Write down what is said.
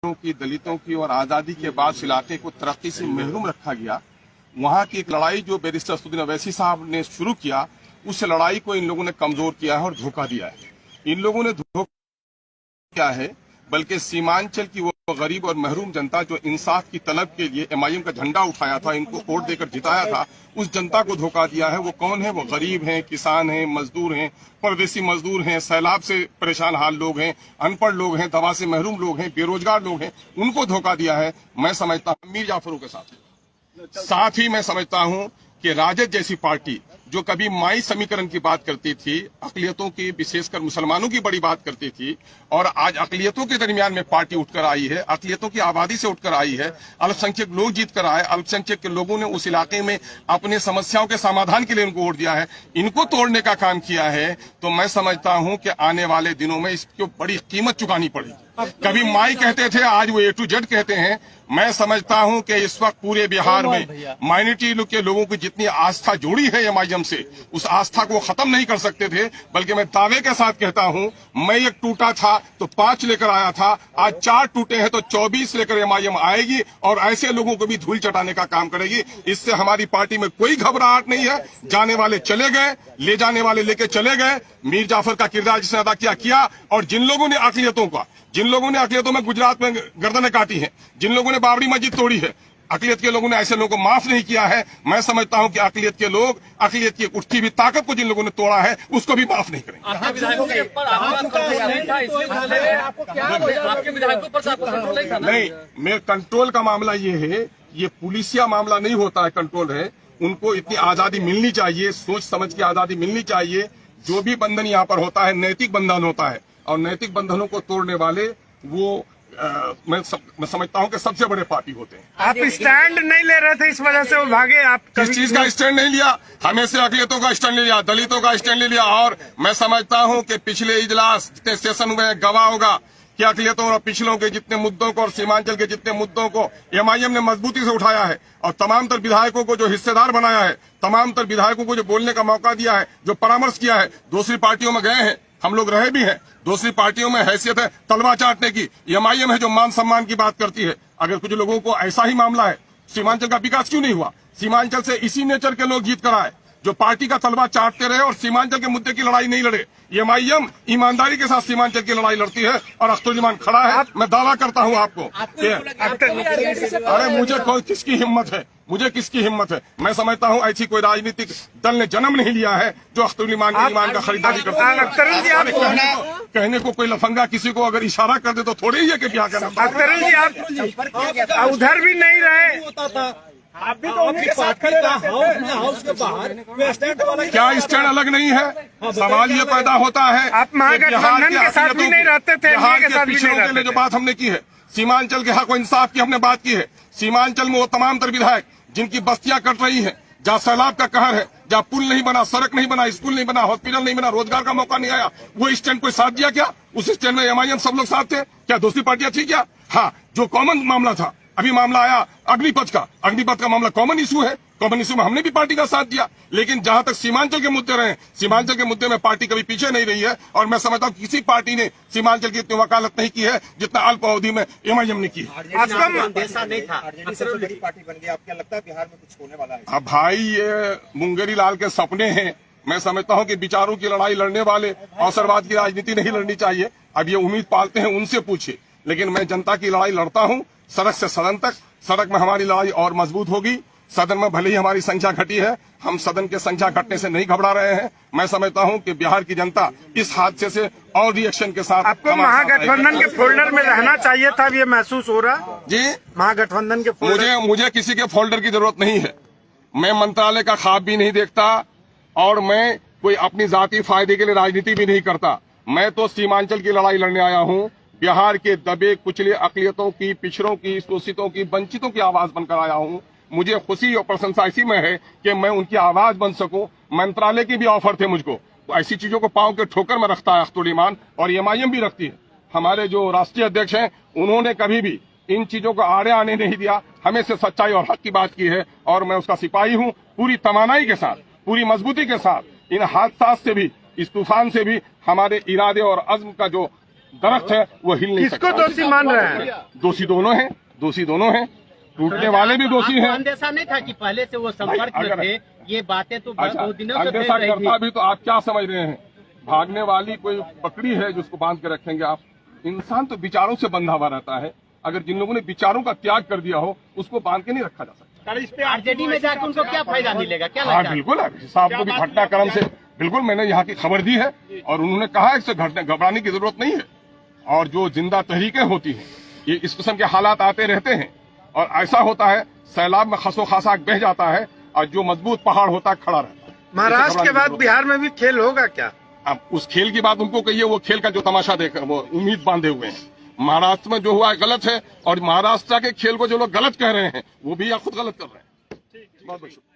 की, दलितों की और आजादी के बाद इस इलाके को तरक्की से महरूम रखा गया। वहां की एक लड़ाई जो बैरिस्टर असदुद्दीन अवैसी साहब ने शुरू किया, उस लड़ाई को इन लोगों ने कमजोर किया है और धोखा दिया है। इन लोगों ने धोखा किया है, बल्कि सीमांचल की वो गरीब और महरूम जनता जो इंसाफ की तलब के लिए एमआईएम का झंडा उठाया था, इनको वोट देकर जिताया था, उस जनता को धोखा दिया है। वो कौन है? वो गरीब हैं, किसान हैं, मजदूर हैं, परदेसी मजदूर हैं, सैलाब से परेशान हाल लोग हैं, अनपढ़ लोग हैं, दवा से महरूम लोग हैं, बेरोजगार लोग हैं, उनको धोखा दिया है। मैं समझता हूँ मीर जाफरों के साथ ही मैं समझता हूँ कि राजद जैसी पार्टी जो कभी माई समीकरण की बात करती थी, अकलियतों की, विशेषकर मुसलमानों की बड़ी बात करती थी, और आज अकलियतों के दरमियान में पार्टी उठकर आई है, अकलियतों की आबादी से उठकर आई है, अल्पसंख्यक लोग जीत कर आए, अल्पसंख्यक के लोगों ने उस इलाके में अपने समस्याओं के समाधान के लिए उनको वोट दिया है, इनको तोड़ने का काम किया है, तो मैं समझता हूं कि आने वाले दिनों में इसको बड़ी कीमत चुकानी पड़ेगी। कभी माई कहते थे, आज वो A to Z कहते हैं। मैं समझता हूं कि इस वक्त पूरे बिहार में माइनॉरिटी के लोगों की जितनी आस्था जुड़ी है एमआईएम से, उस आस्था को खत्म नहीं कर सकते थे। बल्कि मैं दावे के साथ कहता हूं, मैं एक टूटा था तो 5 लेकर आया था, आज 4 टूटे हैं तो 24 लेकर एमआईएम आएगी और ऐसे लोगों को भी धूल चटाने का काम करेगी। इससे हमारी पार्टी में कोई घबराहट नहीं है। जाने वाले चले गए, ले जाने वाले लेके चले गए। मीर जाफर का किरदार जिसने अदा किया, और जिन लोगों ने अकलियतों में गुजरात में गर्दनें काटी हैं, जिन लोगों ने बाबरी मस्जिद तोड़ी है, अकलियत के लोगों ने ऐसे लोगों को माफ नहीं किया है। मैं समझता हूं कि अकलियत के लोग, अकलियत की उठती हुई ताकत को जिन लोगों ने तोड़ा है, उसको भी माफ नहीं करेंगे। नहीं, मेरे कंट्रोल का मामला ये है, ये पुलिसिया मामला नहीं होता है, कंट्रोल है। उनको इतनी आजादी मिलनी चाहिए, सोच समझ की आजादी मिलनी चाहिए। जो भी बंधन यहाँ पर होता है नैतिक बंधन होता है, और नैतिक बंधनों को तोड़ने वाले वो मैं समझता हूं कि सबसे बड़े पार्टी होते हैं। आप स्टैंड नहीं ले रहे थे, इस वजह से वो भागे। आप किस चीज का स्टैंड नहीं लिया? हमें से अकलियतों का स्टैंड ले लिया, दलितों का स्टैंड ले लिया। और मैं समझता हूं कि पिछले इजलास जितने सेशन हुए, गवाह होगा कि अकलियतों और पिछलों के जितने मुद्दों को और सीमांचल के जितने मुद्दों को एमआईएम ने मजबूती से उठाया है, और तमाम तर विधायकों को जो हिस्सेदार बनाया है, तमाम तर विधायकों को जो बोलने का मौका दिया है, जो परामर्श किया है। दूसरी पार्टियों में गए हैं, हम लोग रहे भी हैं, दूसरी पार्टियों में हैसियत है तलवार चाटने की। एमआईएम है जो मान सम्मान की बात करती है। अगर कुछ लोगों को ऐसा ही मामला है, सीमांचल का विकास क्यों नहीं हुआ? सीमांचल से इसी नेचर के लोग जीत कर आए जो पार्टी का तलवार चाटते रहे और सीमांचल के मुद्दे की लड़ाई नहीं लड़े। एमआईएम ईमानदारी के साथ सीमांचल की लड़ाई लड़ती है, और अख्तरुज्जमान खड़ा है। मैं दावा करता हूं आपको। अरे मुझे किसकी हिम्मत है? मैं समझता हूं ऐसी कोई राजनीतिक दल ने जन्म नहीं लिया है जो अख्तरुज्जमान के ईमान का खरीदारी करता है। कहने को कोई लफंगा किसी को अगर इशारा कर दे तो थोड़ी ही है कि क्या करना। आप उधर भी नहीं रहे, आप भी तो उनके साथ खड़े हाउस के बाहर। क्या स्टैंड अलग नहीं है? सवाल ये पैदा होता है, आप महागठबंधन के साथ भी नहीं रहते थे, बिहार के पिछड़ों के लिए जो बात हमने की है, सीमांचल के हक और इंसाफ की हमने बात की है। सीमांचल में वो तमाम तर विधायक जिनकी बस्तियां कट रही हैं, जहाँ सैलाब का कहर है, जहाँ पुल नहीं बना, सड़क नहीं बना, स्कूल नहीं बना, हॉस्पिटल नहीं बना, रोजगार का मौका नहीं आया, वो स्टैंड कोई साथ दिया क्या? उस स्टैंड में एमआईएम सब लोग साथ थे क्या? दूसरी पार्टियां थी क्या? हाँ, जो कॉमन मामला था, अभी मामला आया अग्निपथ का मामला कॉमन इशू है। कॉमन इशू में हमने भी पार्टी का साथ दिया। लेकिन जहां तक सीमांचल के मुद्दे रहे, सीमांचल के मुद्दे में पार्टी कभी पीछे नहीं रही है। और मैं समझता हूं किसी पार्टी ने सीमांचल की इतनी वकालत नहीं की है जितना अल्प अवधि में एमआईएम ने की है। नहीं था, बड़ी पार्टी बन गई। आपको क्या लगता है बिहार में कुछ होने वाला है? अब भाई, ये मुंगेरी लाल के सपने हैं। मैं समझता हूं कि विचारों की लड़ाई लड़ने वाले अवसरवाद की राजनीति नहीं लड़नी चाहिए। अब ये उम्मीद पालते हैं, उनसे पूछिए। लेकिन मैं जनता की लड़ाई लड़ता हूं, सड़क से सदन तक। सड़क में हमारी लड़ाई और मजबूत होगी। सदन में भले ही हमारी संख्या घटी है, हम सदन के संख्या घटने से नहीं घबरा रहे हैं। मैं समझता हूं कि बिहार की जनता इस हादसे से और रिएक्शन के साथ। आपको महागठबंधन के फोल्डर में रहना चाहिए था, ये महसूस हो रहा जी? महागठबंधन के फोल्डर। मुझे किसी के फोल्डर की जरूरत नहीं है। मैं मंत्रालय का ख्वाब भी नहीं देखता, और मैं कोई अपनी जाती फायदे के लिए राजनीति भी नहीं करता। मैं तो सीमांचल की लड़ाई लड़ने आया हूं। बिहार के दबे कुचले अकलियतों की, पिछड़ों की, शोषितों की, वंचितों की आवाज बनकर आया हूं। मुझे खुशी और प्रशंसा इसी में है कि मैं उनकी आवाज बन सकूं। मंत्रालय की भी ऑफर थे मुझको, तो ऐसी चीजों को पांव के ठोकर में रखता है अख्तरुज्जमान, और एमआईएम भी रखती है। हमारे जो राष्ट्रीय अध्यक्ष हैं, उन्होंने कभी भी इन चीजों को आड़े आने नहीं दिया, हमेशा सच्चाई और हक की बात की है। और मैं उसका सिपाही हूं, पूरी तवानाई के साथ, पूरी मजबूती के साथ। इन हादसा से भी, इस तूफान से भी हमारे इरादे और अज़्म का जो दरख्त है वो हिल नहीं किसको सकता। दोषी मान रहे हैं? दोषी दोनों हैं, दोषी दोनों हैं, टूटने वाले भी दोषी आपको हैं। अंदेशा नहीं था कि पहले से वो संपर्क में अगर- थे? ये बातें तो अच्छा, बहुत दिनों से फैल अंदेशा रही करता थी। भी तो आप क्या समझ रहे हैं? भागने वाली कोई बकरी है जिसको बांध के रखेंगे आप? इंसान तो विचारों से बंधा हुआ रहता है। अगर जिन लोगों ने विचारों का त्याग कर दिया हो उसको बांध के नहीं रखा जा सकता। आरजेडी में जाकर उनको क्या फायदा मिलेगा, क्या हाँ लगता है? बिल्कुल, साहब को भी घटनाक्रम से बिल्कुल मैंने यहाँ की खबर दी है और उन्होंने कहा है इससे घबराने की जरूरत नहीं है। और जो जिंदा तहरीकें होती हैं ये इस किस्म के हालात आते रहते हैं और ऐसा होता है सैलाब में खसो खासा बह जाता है और जो मजबूत पहाड़ होता है खड़ा रहता है। महाराष्ट्र के बाद बिहार में भी खेल होगा क्या? अब उस खेल की बात उनको कहिए, वो खेल का जो तमाशा देख वो उम्मीद बांधे हुए हैं। महाराष्ट्र में जो हुआ है गलत है और महाराष्ट्र के खेल को जो लोग गलत कह रहे हैं वो भी या खुद गलत कर रहे हैं। बहुत बहुत शुक्रिया।